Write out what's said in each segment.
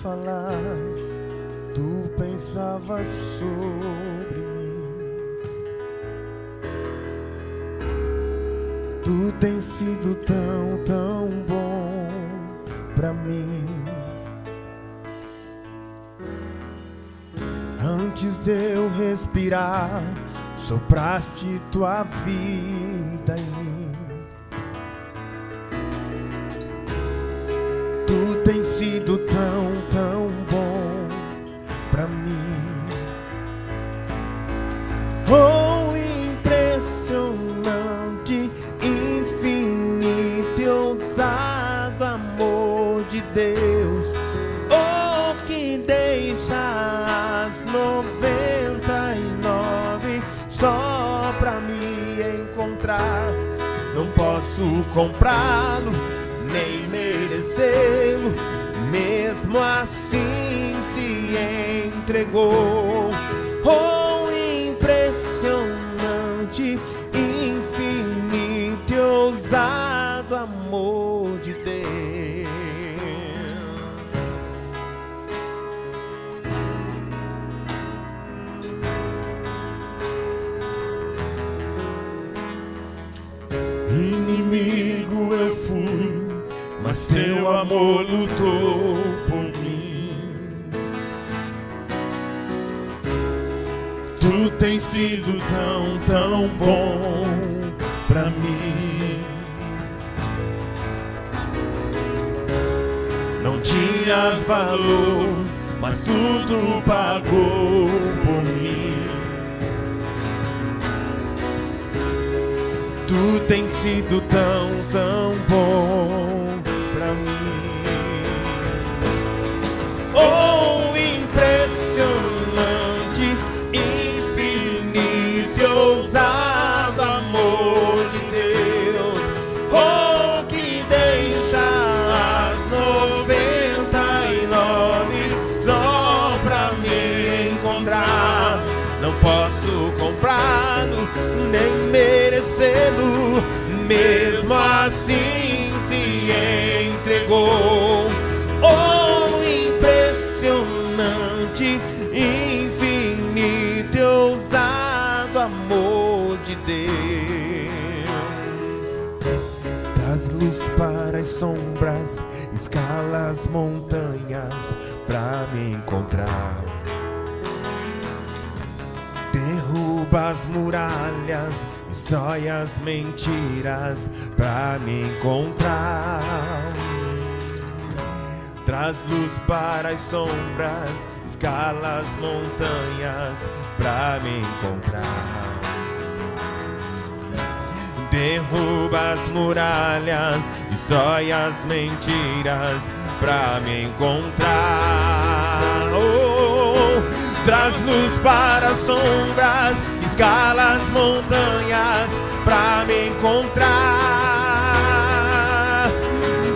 falar, tu pensavas sobre mim. Tu tens sido tão, tão bom pra mim. Antes de eu respirar, sopraste tua vida em mim. Tu tens sido tão, tão bom pra mim. Oh, impressionante, infinito e ousado amor de Deus. Oh, que deixa as 99 só pra me encontrar. Não posso comprá-lo, nem merecê-lo, mesmo assim se entregou. Oh, impressionante, infinito e ousado amor de Deus. Inimigo eu fui, mas teu amor lutou por mim. Tu tens sido tão, tão bom pra mim. Não tinhas valor, mas tudo pagou por mim. Tu tens sido tão, tão bom pra mim. Oh, impressionante, infinito e ousado amor de Deus. Oh, que deixa as 99 só pra me encontrar. Não posso comprá-lo, nem merecê-lo, mesmo assim se entregou. Oh, impressionante, infinito e ousado amor de Deus. Traz luz para as sombras, escala as montanhas pra me encontrar. Derruba as muralhas, destrói as mentiras pra me encontrar. Traz luz para as sombras, escala as montanhas pra me encontrar. Derruba as muralhas, destrói as mentiras pra me encontrar. Oh, traz luz para as sombras, escala as montanhas pra me encontrar.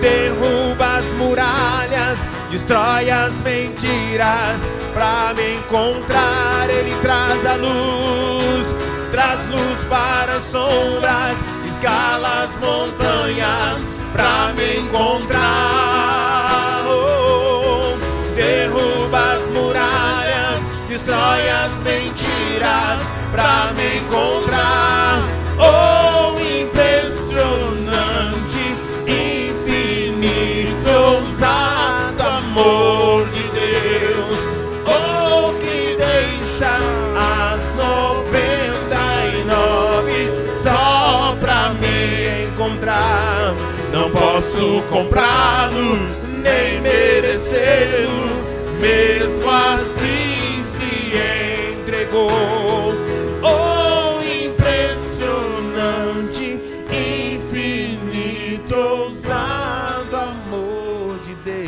Derruba as muralhas, destrói as mentiras pra me encontrar. Ele traz a luz, traz luz para as sombras, escala as montanhas pra me encontrar. Oh, derruba as muralhas, destrói as mentiras pra me encontrar. Oh, impressionante, infinito, ousado amor de Deus. Oh, que deixa as 99 só pra me encontrar. Não posso comprá-lo, nem merecê-lo, mesmo assim se entregou. Oh, impressionante, infinito, ousado amor de Deus.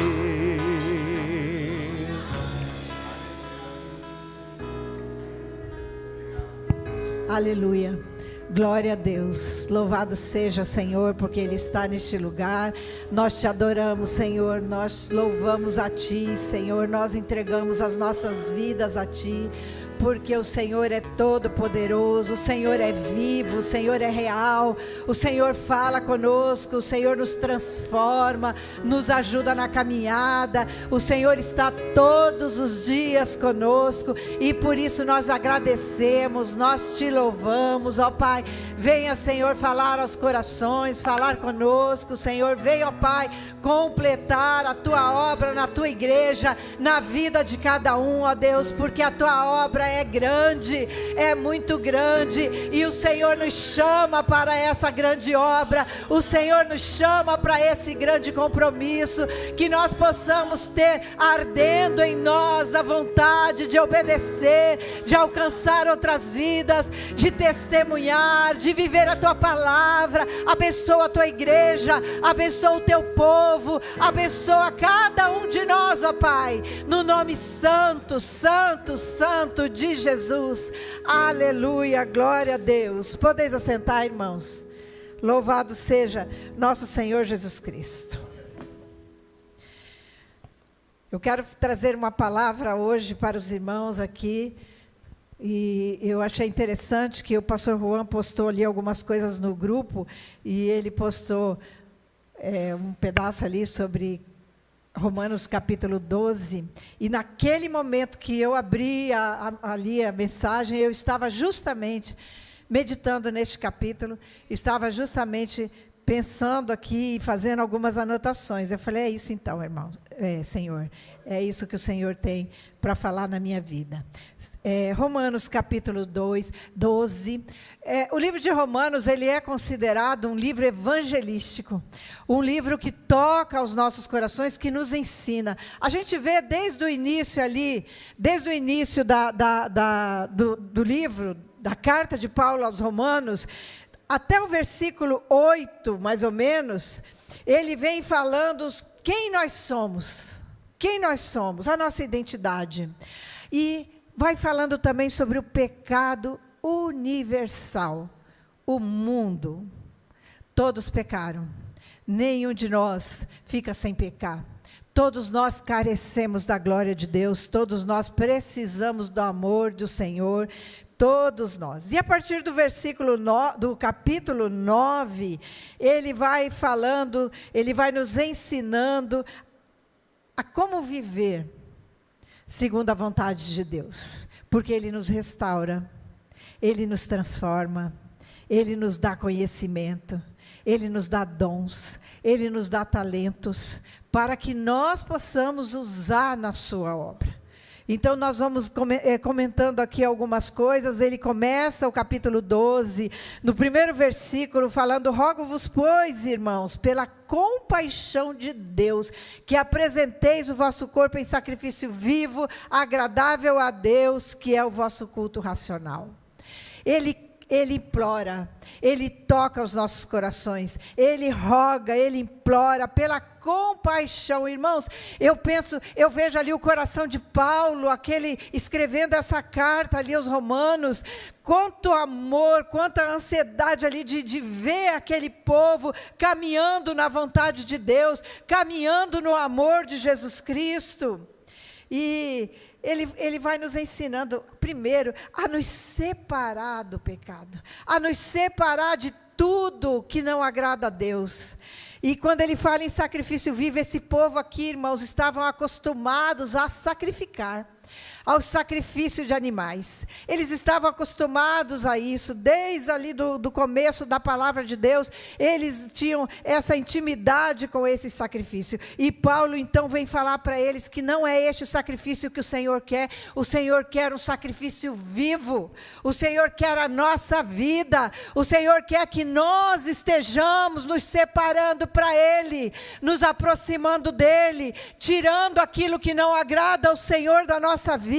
Aleluia. Glória a Deus, louvado seja o Senhor, porque Ele está neste lugar. Nós te adoramos, Senhor, nós louvamos a Ti, Senhor, nós entregamos as nossas vidas a Ti, porque o Senhor é todo poderoso, o Senhor é vivo, o Senhor é real, o Senhor fala conosco, o Senhor nos transforma, nos ajuda na caminhada, o Senhor está todos os dias conosco, e por isso nós agradecemos, nós te louvamos, ó Pai. Venha, Senhor, falar aos corações, falar conosco, Senhor. Venha, ó Pai, completar a tua obra na tua igreja, na vida de cada um, ó Deus, porque a tua obra é grande, é muito grande, e o Senhor nos chama para essa grande obra, o Senhor nos chama para esse grande compromisso, que nós possamos ter ardendo em nós a vontade de obedecer, de alcançar outras vidas, de testemunhar, de viver a tua palavra. Abençoa a tua igreja, abençoa o teu povo, abençoa cada um de nós, ó Pai, no nome santo, santo, santo de Jesus. Aleluia, glória a Deus. Podeis assentar, irmãos. Louvado seja nosso Senhor Jesus Cristo. Eu quero trazer uma palavra hoje para os irmãos aqui, e eu achei interessante que o pastor Juan postou ali algumas coisas no grupo, e ele postou um pedaço ali sobre Romanos capítulo 12, e naquele momento que eu abri ali a mensagem, eu estava justamente meditando neste capítulo, estava justamente pensando aqui, fazendo algumas anotações. Eu falei, é isso então, irmão, Senhor, é isso que o Senhor tem para falar na minha vida. Romanos capítulo 12, o livro de Romanos, ele é considerado um livro evangelístico, um livro que toca aos nossos corações, que nos ensina. A gente vê desde o início ali, desde o início do livro, da carta de Paulo aos Romanos, até o versículo 8, mais ou menos, ele vem falando quem nós somos, a nossa identidade. E vai falando também sobre o pecado universal. O mundo, todos pecaram, nenhum de nós fica sem pecar. Todos nós carecemos da glória de Deus, todos nós precisamos do amor do Senhor, todos nós. E a partir do do capítulo 9, ele vai falando, ele vai nos ensinando a como viver segundo a vontade de Deus, porque ele nos restaura, ele nos transforma, ele nos dá conhecimento, ele nos dá dons, ele nos dá talentos, para que nós possamos usar na sua obra. Então, nós vamos comentando aqui algumas coisas. Ele começa o capítulo 12, no primeiro versículo, falando: rogo-vos, pois, irmãos, pela compaixão de Deus, que apresenteis o vosso corpo em sacrifício vivo, agradável a Deus, que é o vosso culto racional. Ele implora, ele toca os nossos corações, ele roga, ele implora pela compaixão. Irmãos, eu vejo ali o coração de Paulo, escrevendo essa carta ali aos Romanos, quanto amor, quanta ansiedade ali de ver aquele povo caminhando na vontade de Deus, caminhando no amor de Jesus Cristo. E ele vai nos ensinando, primeiro, a nos separar do pecado, a nos separar de tudo que não agrada a Deus. E quando ele fala em sacrifício vivo, esse povo aqui, irmãos, estavam acostumados a sacrificar, ao sacrifício de animais. Eles estavam acostumados a isso, desde ali do começo da palavra de Deus, eles tinham essa intimidade com esse sacrifício. E Paulo então vem falar para eles que não é este o sacrifício que o Senhor quer um sacrifício vivo, o Senhor quer a nossa vida, o Senhor quer que nós estejamos nos separando para Ele, nos aproximando dEle, tirando aquilo que não agrada ao Senhor da nossa vida,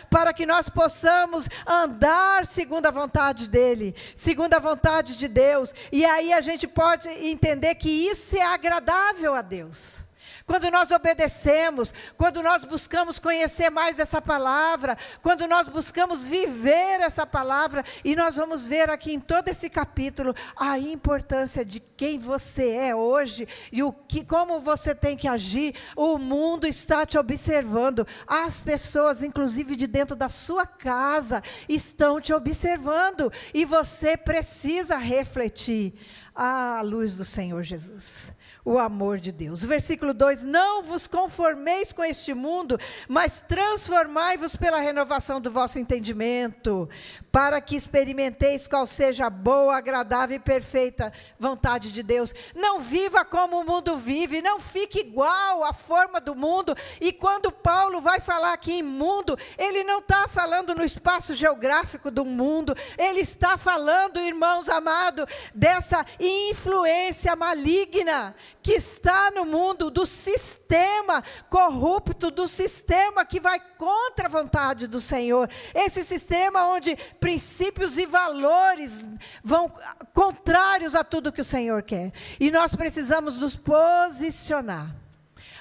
para que nós possamos andar segundo a vontade dEle, segundo a vontade de Deus. E aí a gente pode entender que isso é agradável a Deus. Quando nós obedecemos, quando nós buscamos conhecer mais essa palavra, quando nós buscamos viver essa palavra, e nós vamos ver aqui em todo esse capítulo a importância de quem você é hoje e como você tem que agir. O mundo está te observando, as pessoas, inclusive de dentro da sua casa, estão te observando, e você precisa refletir à luz do Senhor Jesus. O amor de Deus. Versículo 2: não vos conformeis com este mundo, mas transformai-vos pela renovação do vosso entendimento, para que experimenteis qual seja a boa, agradável e perfeita vontade de Deus. Não viva como o mundo vive, não fique igual à forma do mundo. E quando Paulo vai falar aqui em mundo, ele não está falando no espaço geográfico do mundo, ele está falando, irmãos amados, dessa influência maligna que está no mundo, do sistema corrupto, do sistema que vai contra a vontade do Senhor. Esse sistema onde princípios e valores vão contrários a tudo que o Senhor quer. E nós precisamos nos posicionar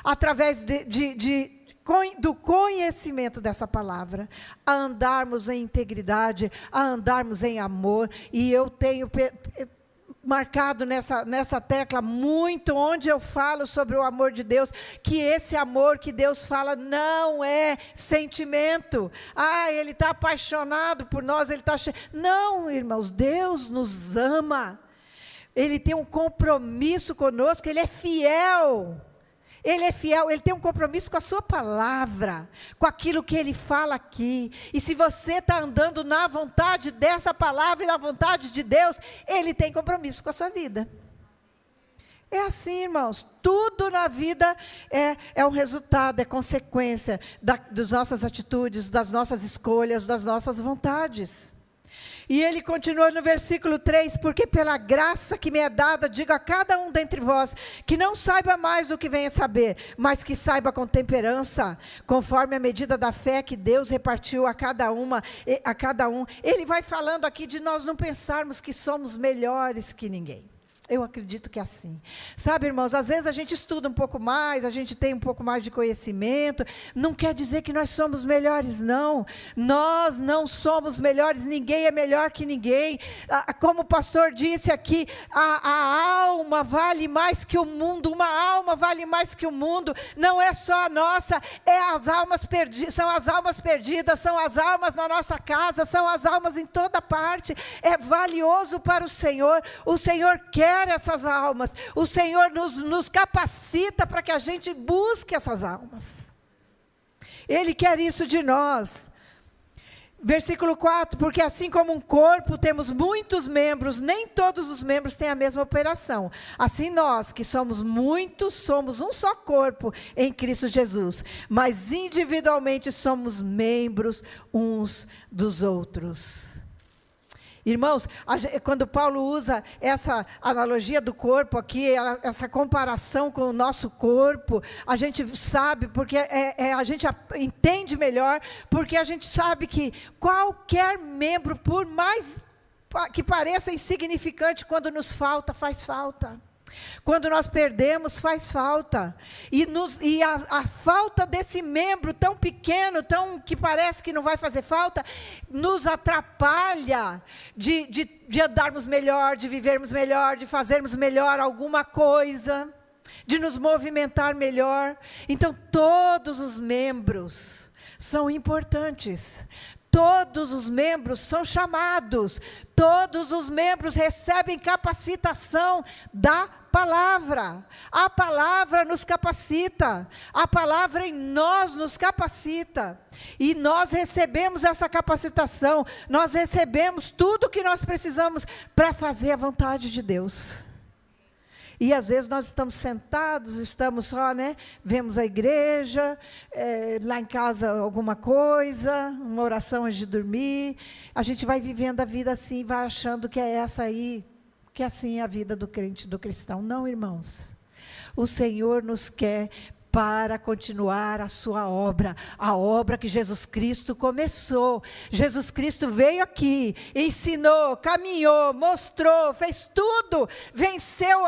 através do conhecimento dessa palavra, a andarmos em integridade, a andarmos em amor. E eu tenho marcado nessa tecla muito, onde eu falo sobre o amor de Deus, que esse amor que Deus fala não é sentimento. Ele está apaixonado por nós, ele está não, irmãos, Deus nos ama, ele tem um compromisso conosco, ele é fiel. Ele é fiel, ele tem um compromisso com a sua palavra, com aquilo que ele fala aqui. E se você está andando na vontade dessa palavra e na vontade de Deus, ele tem compromisso com a sua vida. É assim, irmãos, tudo na vida é um resultado, é consequência das nossas atitudes, das nossas escolhas, das nossas vontades. E ele continua no versículo 3, porque pela graça que me é dada, digo a cada um dentre vós, que não saiba mais do que venha saber, mas que saiba com temperança, conforme a medida da fé que Deus repartiu a cada um. Ele vai falando aqui de nós não pensarmos que somos melhores que ninguém. Eu acredito que é assim. Sabe, irmãos, às vezes a gente estuda um pouco mais, a gente tem um pouco mais de conhecimento, não quer dizer que nós somos melhores, não. Nós não somos melhores, ninguém é melhor que ninguém. Como o pastor disse aqui, a alma vale mais que o mundo, uma alma vale mais que o mundo. Não é só a nossa, são as almas perdidas, são as almas na nossa casa, são as almas em toda parte. É valioso para o Senhor quer essas almas, o Senhor nos capacita para que a gente busque essas almas. Ele quer isso de nós. Versículo 4, porque assim como um corpo temos muitos membros, nem todos os membros têm a mesma operação. Assim nós, que somos muitos, somos um só corpo em Cristo Jesus, mas individualmente somos membros uns dos outros. Irmãos, quando Paulo usa essa analogia do corpo aqui, essa comparação com o nosso corpo, a gente sabe, porque a gente entende melhor, porque a gente sabe que qualquer membro, por mais que pareça insignificante, quando nos falta, faz falta. Quando nós perdemos, faz falta. E a falta desse membro tão pequeno, que parece que não vai fazer falta, nos atrapalha de andarmos melhor, de vivermos melhor, de fazermos melhor alguma coisa, de nos movimentar melhor. Então, todos os membros são importantes. Todos os membros são chamados, todos os membros recebem capacitação da palavra. A palavra nos capacita, a palavra em nós nos capacita. E nós recebemos essa capacitação, nós recebemos tudo o que nós precisamos para fazer a vontade de Deus. E às vezes nós estamos sentados, estamos só, vemos a igreja, lá em casa alguma coisa, uma oração antes de dormir. A gente vai vivendo a vida assim, vai achando que é essa aí, que assim é a vida do crente, do cristão. Não, irmãos. O Senhor nos quer para continuar a sua obra, a obra que Jesus Cristo começou. Jesus Cristo veio aqui, ensinou, caminhou, mostrou, fez tudo, venceu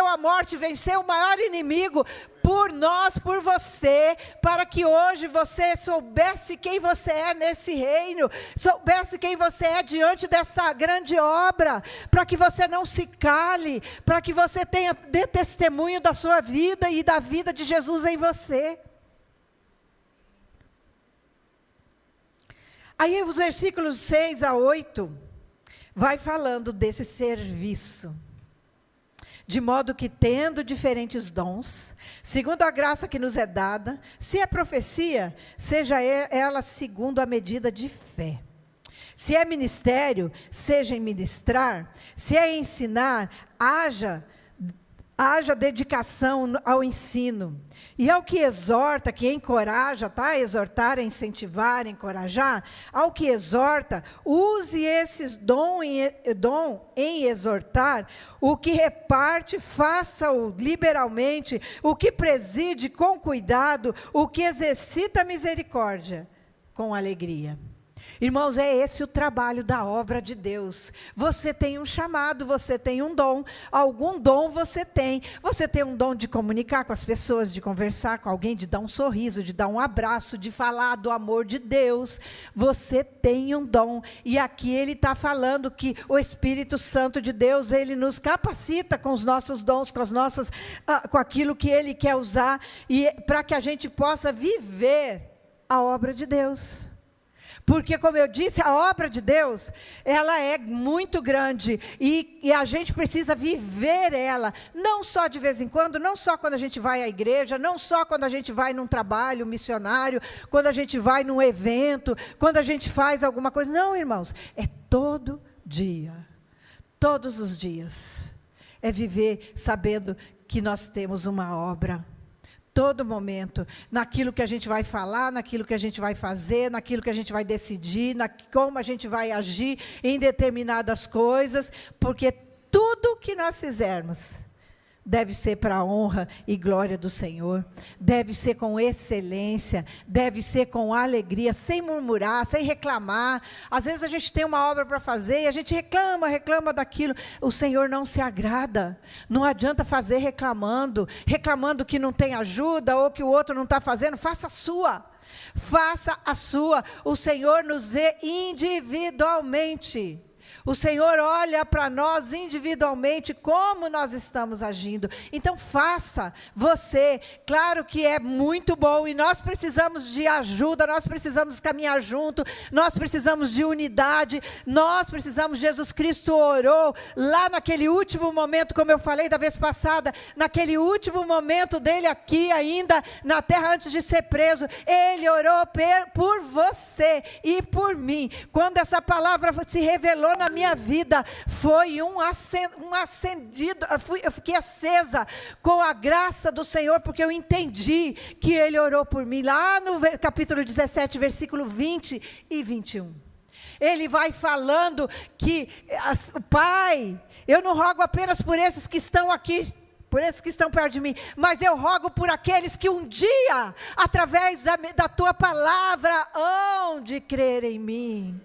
a morte, venceu o maior inimigo, por nós, por você, para que hoje você soubesse quem você é nesse reino, soubesse quem você é diante dessa grande obra, para que você não se cale, para que você dê testemunho da sua vida e da vida de Jesus em você. Aí os versículos 6 a 8, vai falando desse serviço. De modo que, tendo diferentes dons, segundo a graça que nos é dada, se é profecia, seja ela segundo a medida de fé. Se é ministério, seja em ministrar. Se é ensinar, haja dedicação ao ensino. E ao que exorta, que encoraja, tá? Exortar, incentivar, encorajar. Ao que exorta, use esses dom em exortar. O que reparte, faça-o liberalmente. O que preside, com cuidado. O que exercita a misericórdia, com alegria. Irmãos, é esse o trabalho da obra de Deus. Você tem um chamado, você tem um dom, algum dom você tem. Você tem um dom de comunicar com as pessoas, de conversar com alguém, de dar um sorriso, de dar um abraço, de falar do amor de Deus. Você tem um dom. E aqui ele está falando que o Espírito Santo de Deus, ele nos capacita com os nossos dons, com aquilo que ele quer usar, e para que a gente possa viver a obra de Deus. Porque, como eu disse, a obra de Deus, ela é muito grande e a gente precisa viver ela, não só de vez em quando, não só quando a gente vai à igreja, não só quando a gente vai num trabalho missionário, quando a gente vai num evento, quando a gente faz alguma coisa. Não, irmãos, é todo dia, todos os dias. É viver sabendo que nós temos uma obra. Todo momento, naquilo que a gente vai falar, naquilo que a gente vai fazer, naquilo que a gente vai decidir, como a gente vai agir em determinadas coisas, porque tudo que nós fizermos deve ser para a honra e glória do Senhor, deve ser com excelência, deve ser com alegria, sem murmurar, sem reclamar. Às vezes a gente tem uma obra para fazer e a gente reclama daquilo. O Senhor não se agrada. Não adianta fazer reclamando que não tem ajuda ou que o outro não está fazendo. Faça a sua. Faça a sua. O Senhor nos vê individualmente. O Senhor olha para nós individualmente, como nós estamos agindo. Então faça você. Claro que é muito bom e nós precisamos de ajuda, nós precisamos caminhar junto, nós precisamos de unidade, nós precisamos. Jesus Cristo orou lá naquele último momento, como eu falei da vez passada, naquele último momento dele aqui ainda na terra antes de ser preso. Ele orou por você e por mim. Quando essa palavra se revelou na minha vida, foi um acendido, eu fiquei acesa com a graça do Senhor, porque eu entendi que Ele orou por mim, lá no capítulo 17, versículo 20 e 21. Ele vai falando que, Pai, eu não rogo apenas por esses que estão aqui, por esses que estão perto de mim, mas eu rogo por aqueles que um dia, através da Tua palavra, hão de crer em mim.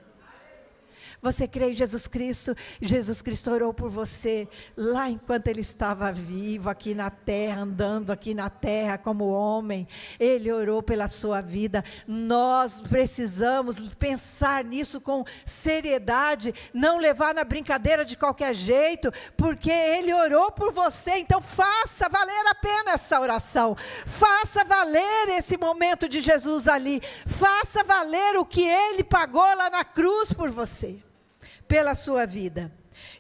Você crê em Jesus Cristo? Jesus Cristo orou por você lá enquanto Ele estava vivo aqui na terra, andando aqui na terra como homem. Ele orou pela sua vida. Nós precisamos pensar nisso com seriedade, não levar na brincadeira de qualquer jeito, porque Ele orou por você. Então faça valer a pena essa oração. Faça valer esse momento de Jesus ali. Faça valer o que Ele pagou lá na cruz por você, pela sua vida.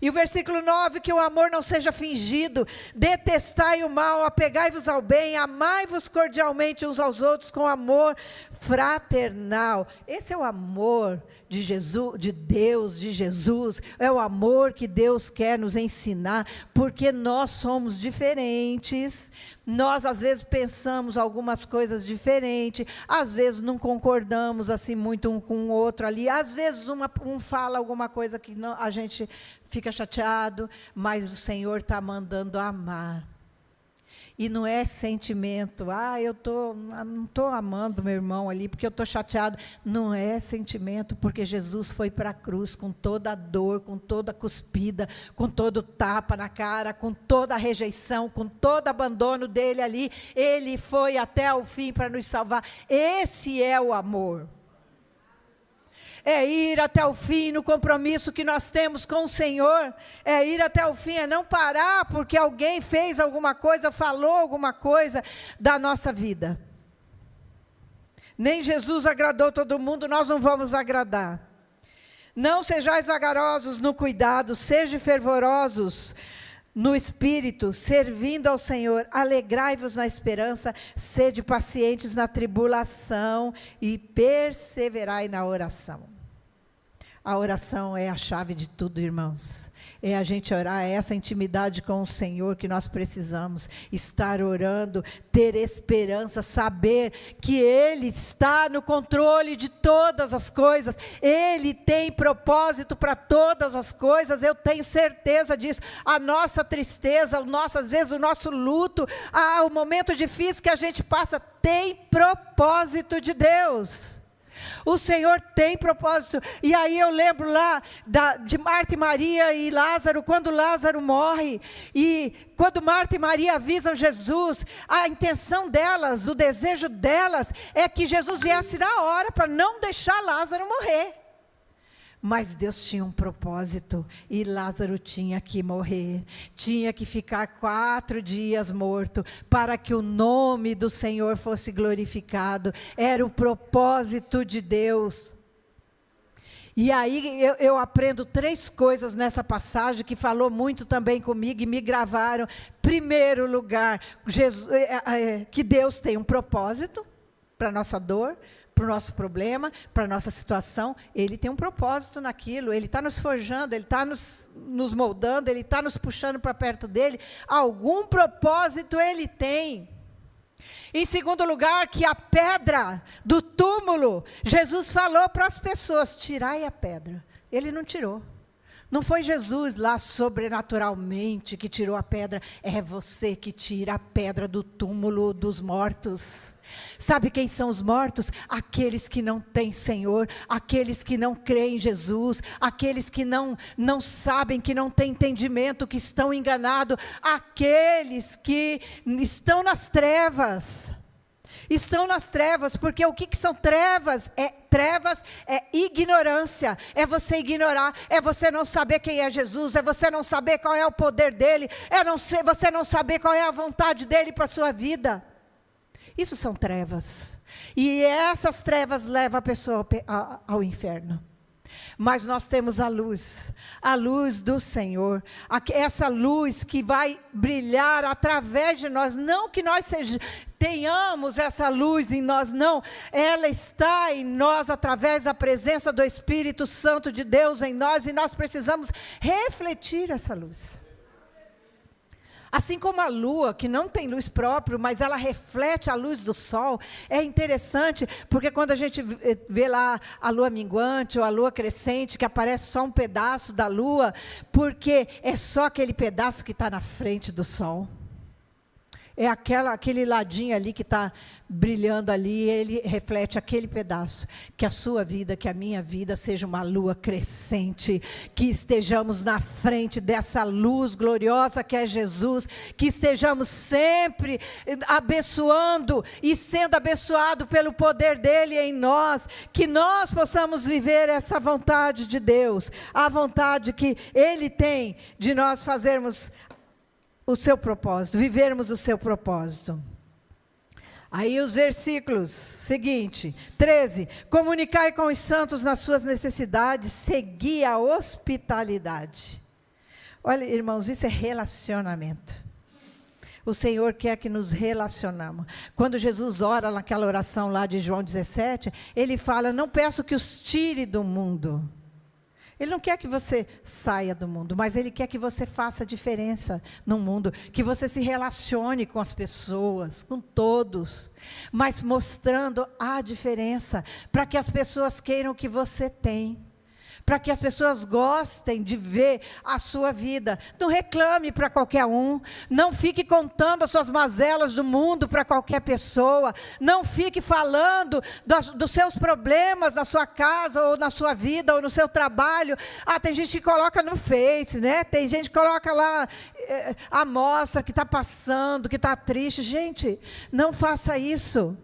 E o versículo 9, que o amor não seja fingido, detestai o mal, apegai-vos ao bem, amai-vos cordialmente uns aos outros com amor fraternal. Esse é o amor de Jesus, de Deus, de Jesus, é o amor que Deus quer nos ensinar, porque nós somos diferentes, nós às vezes pensamos algumas coisas diferentes, às vezes não concordamos assim muito um com o outro ali, às vezes um fala alguma coisa que não, a gente fica chateado, mas o Senhor está mandando amar. E não é sentimento, não estou amando meu irmão ali porque eu estou chateado. Não é sentimento, porque Jesus foi para a cruz com toda a dor, com toda a cuspida, com todo o tapa na cara, com toda a rejeição, com todo o abandono dele ali. Ele foi até o fim para nos salvar. Esse é o amor. É ir até o fim no compromisso que nós temos com o Senhor. É ir até o fim, é não parar porque alguém fez alguma coisa, falou alguma coisa da nossa vida. Nem Jesus agradou todo mundo, nós não vamos agradar. Não sejais vagarosos no cuidado, sejam fervorosos no espírito, servindo ao Senhor. Alegrai-vos na esperança, sede pacientes na tribulação e perseverai na oração. A oração é a chave de tudo, irmãos. É a gente orar, é essa intimidade com o Senhor que nós precisamos. Estar orando, ter esperança, saber que Ele está no controle de todas as coisas. Ele tem propósito para todas as coisas, eu tenho certeza disso. A nossa tristeza, às vezes o nosso luto, o momento difícil que a gente passa, tem propósito de Deus. O Senhor tem propósito. E aí eu lembro lá de Marta e Maria e Lázaro, quando Lázaro morre, e quando Marta e Maria avisam Jesus, a intenção delas, o desejo delas, é que Jesus viesse na hora para não deixar Lázaro morrer. Mas Deus tinha um propósito, e Lázaro tinha que morrer, tinha que ficar 4 dias morto, para que o nome do Senhor fosse glorificado. Era o propósito de Deus. E aí eu aprendo 3 coisas nessa passagem, que falou muito também comigo, e me gravaram. Primeiro lugar, que Deus tem um propósito para a nossa dor, para o nosso problema, para a nossa situação. Ele tem um propósito naquilo, Ele está nos forjando, Ele está nos moldando, Ele está nos puxando para perto dEle. Algum propósito Ele tem. Em segundo lugar, que a pedra do túmulo, Jesus falou para as pessoas, tirai a pedra. Ele não tirou. Não foi Jesus lá sobrenaturalmente que tirou a pedra, é você que tira a pedra do túmulo dos mortos. Sabe quem são os mortos? Aqueles que não têm Senhor, aqueles que não creem em Jesus, aqueles que não sabem, que não têm entendimento, que estão enganados, aqueles que estão nas trevas. Estão nas trevas, porque o que são trevas? Trevas é ignorância, é você ignorar, é você não saber quem é Jesus, é você não saber qual é o poder dEle, você não saber qual é a vontade dEle para a sua vida. Isso são trevas, e essas trevas levam a pessoa ao inferno. Mas nós temos a luz do Senhor, essa luz que vai brilhar através de nós, não que nós tenhamos essa luz em nós, não, ela está em nós através da presença do Espírito Santo de Deus em nós, e nós precisamos refletir essa luz. Assim como a lua, que não tem luz própria, mas ela reflete a luz do sol. É interessante, porque quando a gente vê lá a lua minguante ou a lua crescente, que aparece só um pedaço da lua, porque é só aquele pedaço que está na frente do sol. É aquele ladinho ali que está brilhando ali, ele reflete aquele pedaço. Que a sua vida, que a minha vida seja uma lua crescente, que estejamos na frente dessa luz gloriosa que é Jesus, que estejamos sempre abençoando e sendo abençoado pelo poder dEle em nós, que nós possamos viver essa vontade de Deus, a vontade que Ele tem de nós fazermos o seu propósito, vivermos o seu propósito. Aí os versículos seguinte, 13, comunicai com os santos nas suas necessidades, segui a hospitalidade. Olha, irmãos, isso é relacionamento. O Senhor quer que nos relacionamos. Quando Jesus ora naquela oração lá de João 17, Ele fala, não peço que os tire do mundo. Ele não quer que você saia do mundo, mas Ele quer que você faça diferença no mundo, que você se relacione com as pessoas, com todos, mas mostrando a diferença, para que as pessoas queiram o que você tem, para que as pessoas gostem de ver a sua vida. Não reclame para qualquer um, não fique contando as suas mazelas do mundo para qualquer pessoa, não fique falando dos seus problemas na sua casa, ou na sua vida, ou no seu trabalho. Tem gente que coloca no Face, né? Tem gente que coloca lá, mostra que está passando, que está triste. Gente, não faça isso.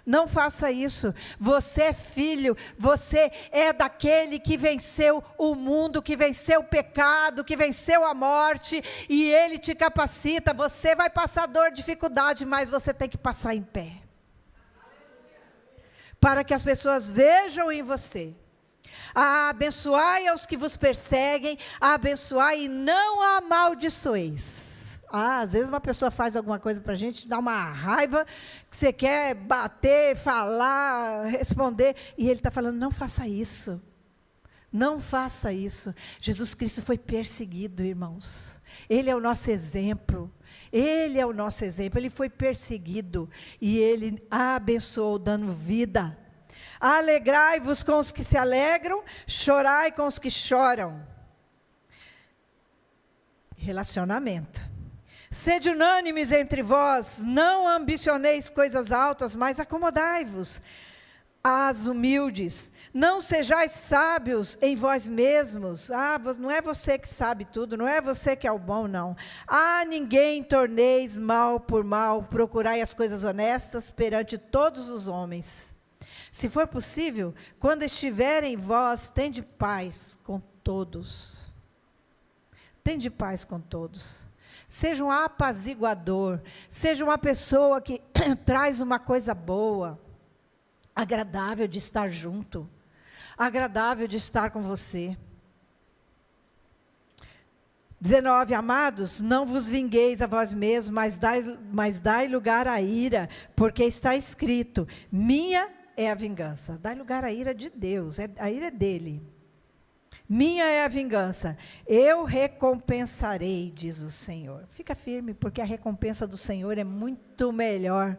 Não faça isso. Você é filho, você é daquele que venceu o mundo, que venceu o pecado, que venceu a morte, e Ele te capacita. Você vai passar dor, dificuldade, mas você tem que passar em pé. Para que as pessoas vejam em você. Abençoai aos que vos perseguem, abençoai e não amaldiçoeis. Às vezes uma pessoa faz alguma coisa para a gente, dá uma raiva, que você quer bater, falar, responder, e ele está falando, não faça isso. Não faça isso. Jesus Cristo foi perseguido, irmãos. Ele é o nosso exemplo. Ele é o nosso exemplo. Ele foi perseguido e Ele abençoou, dando vida. Alegrai-vos com os que se alegram, chorai com os que choram. Relacionamento. Sede unânimes entre vós, não ambicioneis coisas altas, mas acomodai-vos às humildes. Não sejais sábios em vós mesmos. Não é você que sabe tudo, não é você que é o bom, não. A ninguém torneis mal por mal, procurai as coisas honestas perante todos os homens. Se for possível, quando estiverem vós, tende paz com todos. Tende paz com todos. Seja um apaziguador, seja uma pessoa que traz uma coisa boa, agradável de estar junto, agradável de estar com você. 19, amados, não vos vingueis a vós mesmos, mas dai lugar à ira, porque está escrito, minha é a vingança. Dai lugar à ira de Deus, a ira é dele. Minha é a vingança, eu recompensarei, diz o Senhor. Fica firme, porque a recompensa do Senhor é muito melhor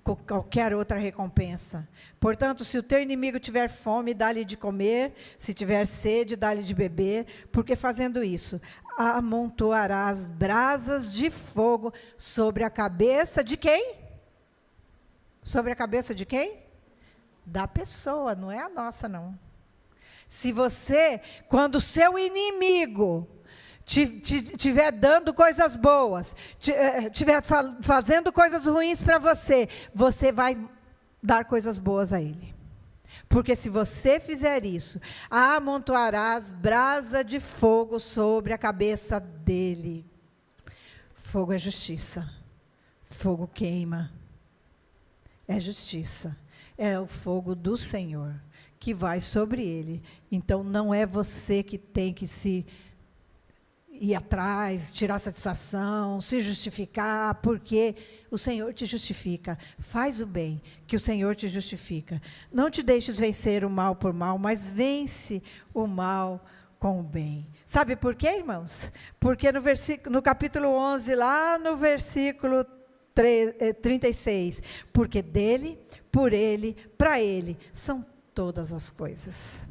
que qualquer outra recompensa. Portanto, se o teu inimigo tiver fome, dá-lhe de comer, se tiver sede, dá-lhe de beber, porque fazendo isso, amontoarás brasas de fogo sobre a cabeça de quem? Sobre a cabeça de quem? Da pessoa, não é a nossa, não. Se você, quando o seu inimigo estiver dando coisas boas, estiver fazendo coisas ruins para você, você vai dar coisas boas a ele. Porque se você fizer isso, amontoarás brasa de fogo sobre a cabeça dele. Fogo é justiça. Fogo queima. É justiça. É o fogo do Senhor que vai sobre ele. Então, não é você que tem que se ir atrás, tirar satisfação, se justificar, porque o Senhor te justifica. Faz o bem, que o Senhor te justifica. Não te deixes vencer o mal por mal, mas vence o mal com o bem. Sabe por quê, irmãos? Porque no capítulo 11, lá no versículo 36, porque dele, por ele, para ele, são todas as coisas.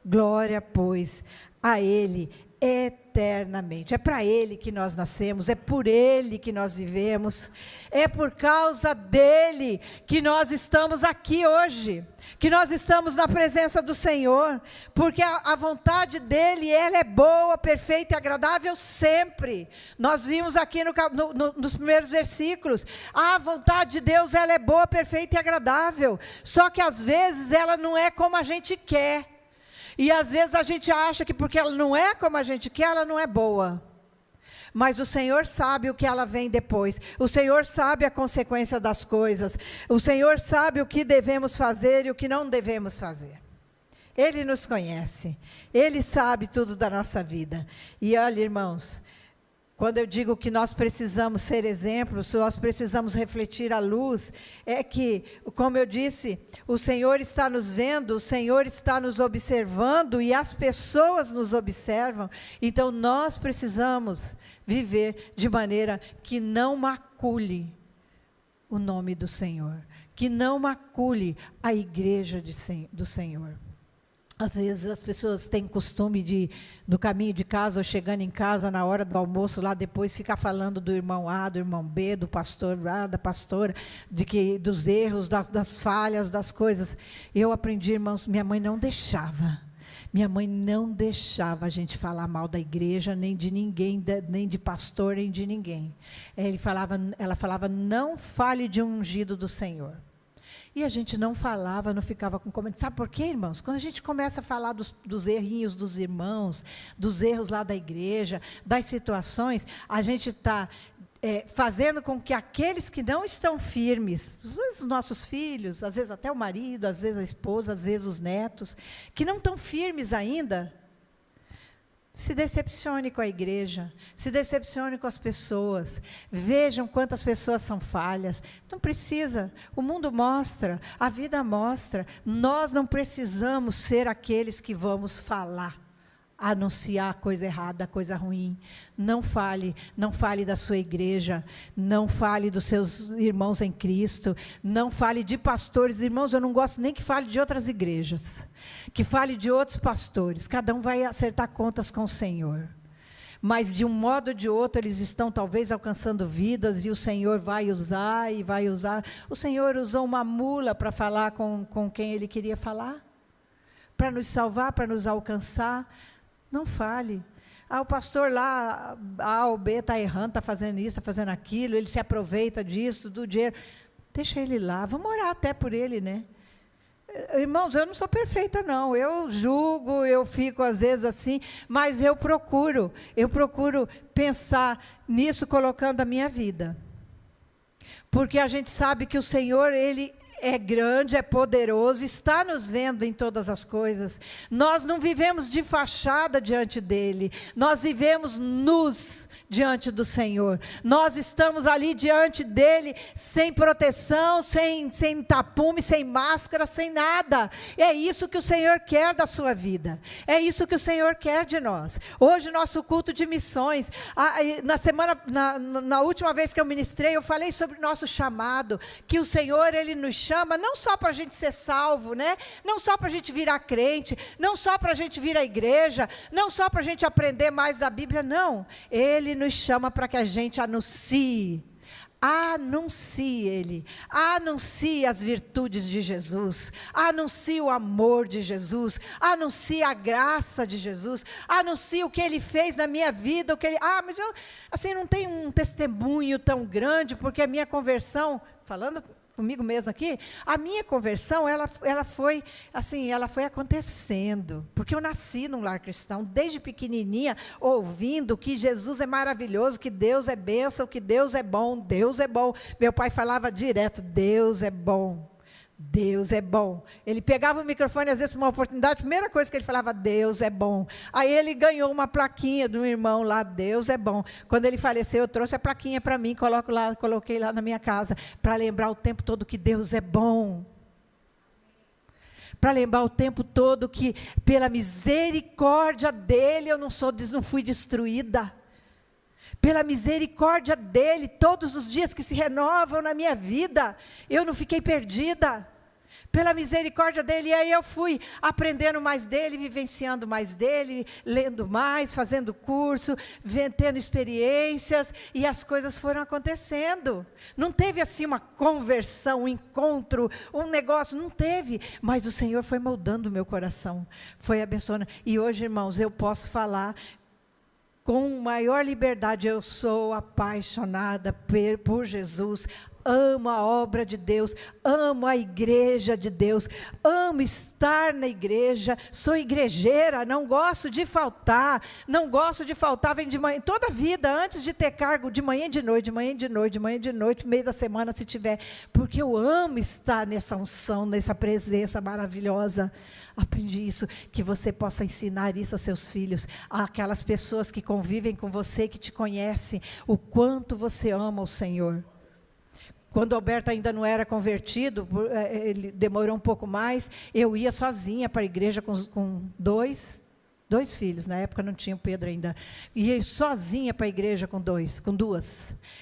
Glória, pois, a Ele eternamente. É para Ele que nós nascemos, é por Ele que nós vivemos, é por causa dEle que nós estamos aqui hoje, que nós estamos na presença do Senhor, porque a vontade dEle, ela é boa, perfeita e agradável sempre. Nós vimos aqui nos primeiros versículos, a vontade de Deus, ela é boa, perfeita e agradável, só que às vezes ela não é como a gente quer. E às vezes a gente acha que porque ela não é como a gente quer, ela não é boa. Mas o Senhor sabe o que ela vem depois. O Senhor sabe a consequência das coisas. O Senhor sabe o que devemos fazer e o que não devemos fazer. Ele nos conhece. Ele sabe tudo da nossa vida. E olha, irmãos, quando eu digo que nós precisamos ser exemplos, nós precisamos refletir a luz, é que, como eu disse, o Senhor está nos vendo, o Senhor está nos observando e as pessoas nos observam. Então, nós precisamos viver de maneira que não macule o nome do Senhor, que não macule a igreja do Senhor. Às vezes as pessoas têm costume de, no caminho de casa ou chegando em casa, na hora do almoço, lá depois ficar falando do irmão A, do irmão B, do pastor A, da pastora, dos erros, das falhas, das coisas. Eu aprendi, irmãos, minha mãe não deixava. Minha mãe não deixava a gente falar mal da igreja, nem de ninguém, nem de pastor, nem de ninguém. Ela falava, não fale de um ungido do Senhor. E a gente não falava, não ficava com comentário. Sabe por quê, irmãos? Quando a gente começa a falar dos errinhos dos irmãos, dos erros lá da igreja, das situações, a gente está fazendo com que aqueles que não estão firmes, os nossos filhos, às vezes até o marido, às vezes a esposa, às vezes os netos, que não estão firmes ainda, se decepcione com a igreja, se decepcione com as pessoas, vejam quantas pessoas são falhas. Não precisa, o mundo mostra, a vida mostra, nós não precisamos ser aqueles que vamos falar, anunciar coisa errada, coisa ruim. Não fale da sua igreja, não fale dos seus irmãos em Cristo, não fale de pastores. Irmãos, eu não gosto nem que fale de outras igrejas, que fale de outros pastores. Cada um vai acertar contas com o Senhor. Mas, de um modo ou de outro, eles estão talvez alcançando vidas, e o Senhor vai usar, e vai usar. O Senhor usou uma mula para falar com quem Ele queria falar, para nos salvar, para nos alcançar. Não fale. O pastor lá, A ou B, está errando, está fazendo isso, está fazendo aquilo, ele se aproveita disso, do dinheiro. Deixa ele lá, vamos orar até por ele, né? Irmãos, eu não sou perfeita, não. Eu julgo, eu fico às vezes assim, mas eu procuro pensar nisso colocando a minha vida. Porque a gente sabe que o Senhor, Ele é grande, é poderoso, está nos vendo em todas as coisas. Nós não vivemos de fachada diante dEle, nós vivemos nus diante do Senhor. Nós estamos ali diante dEle, sem proteção, sem tapume, sem máscara, sem nada. É isso que o Senhor quer da sua vida. É isso que o Senhor quer de nós. Hoje, nosso culto de missões, na última vez que eu ministrei, eu falei sobre o nosso chamado, que o Senhor, Ele nos chama, não só para a gente ser salvo, né? Não só para a gente virar crente, não só para a gente vir à igreja, não só para a gente aprender mais da Bíblia, não. Ele nos chama para que a gente anuncie Ele, anuncie as virtudes de Jesus, anuncie o amor de Jesus, anuncie a graça de Jesus, anuncie o que Ele fez na minha vida, mas eu assim, não tenho um testemunho tão grande, porque a minha conversão, falando comigo mesmo aqui, a minha conversão, ela foi acontecendo, porque eu nasci num lar cristão, desde pequenininha, ouvindo que Jesus é maravilhoso, que Deus é bênção, que Deus é bom, Deus é bom. Meu pai falava direto, Deus é bom. Deus é bom. Ele pegava o microfone, às vezes, para uma oportunidade, a primeira coisa que ele falava, Deus é bom. Aí ele ganhou uma plaquinha de um irmão lá, Deus é bom. Quando ele faleceu, eu trouxe a plaquinha para mim, coloquei lá na minha casa, para lembrar o tempo todo que Deus é bom. Para lembrar o tempo todo que, pela misericórdia dEle, eu não fui destruída. Pela misericórdia dEle, todos os dias que se renovam na minha vida, eu não fiquei perdida. Pela misericórdia dEle, e aí eu fui aprendendo mais dEle, vivenciando mais dEle, lendo mais, fazendo curso, tendo experiências, e as coisas foram acontecendo. Não teve assim uma conversão, um encontro, um negócio, não teve. Mas o Senhor foi moldando o meu coração, foi abençoando. E hoje, irmãos, eu posso falar com maior liberdade, eu sou apaixonada por Jesus, amo a obra de Deus, amo a igreja de Deus, amo estar na igreja, sou igrejeira, não gosto de faltar, vem de manhã, toda a vida, antes de ter cargo, de manhã e de noite, meio da semana se tiver, porque eu amo estar nessa unção, nessa presença maravilhosa. Aprendi isso, que você possa ensinar isso a seus filhos, aquelas pessoas que convivem com você, que te conhecem, o quanto você ama o Senhor. Quando o Alberto ainda não era convertido, ele demorou um pouco mais, eu ia sozinha para a igreja com 2, 2 filhos, na época não tinha o Pedro ainda. Ia sozinha para a igreja com 2.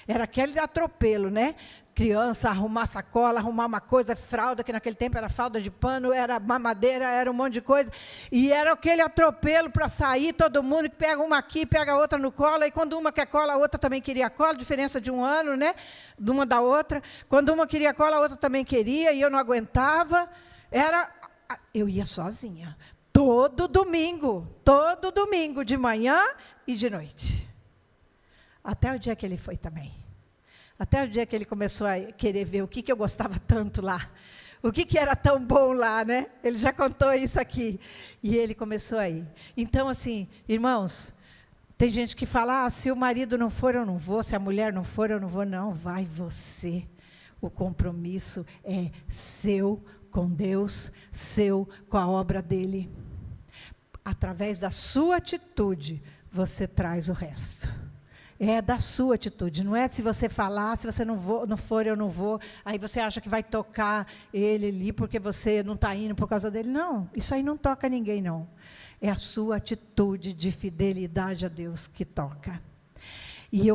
Era aquele atropelo, né? Criança, arrumar sacola, arrumar uma coisa, fralda, que naquele tempo era fralda de pano, era mamadeira, era um monte de coisa. E era aquele atropelo para sair, todo mundo que pega uma aqui, pega a outra no colo, e quando uma quer cola, a outra também queria cola, diferença de 1 ano, né? De uma da outra. Quando uma queria cola, a outra também queria, e eu não aguentava. Eu ia sozinha, todo domingo, de manhã e de noite. Até o dia que ele foi também. Até o dia que ele começou a querer ver o que eu gostava tanto lá. O que era tão bom lá, né? Ele já contou isso aqui. E ele começou a ir. Então, assim, irmãos, tem gente que fala, se o marido não for, eu não vou. Se a mulher não for, eu não vou. Não, vai você. O compromisso é seu com Deus, seu com a obra dele. Através da sua atitude, você traz o resto. É da sua atitude, não é se você falar, se você não for, eu não vou, aí você acha que vai tocar ele ali porque você não está indo por causa dele. Não, isso aí não toca ninguém, não. É a sua atitude de fidelidade a Deus que toca. E eu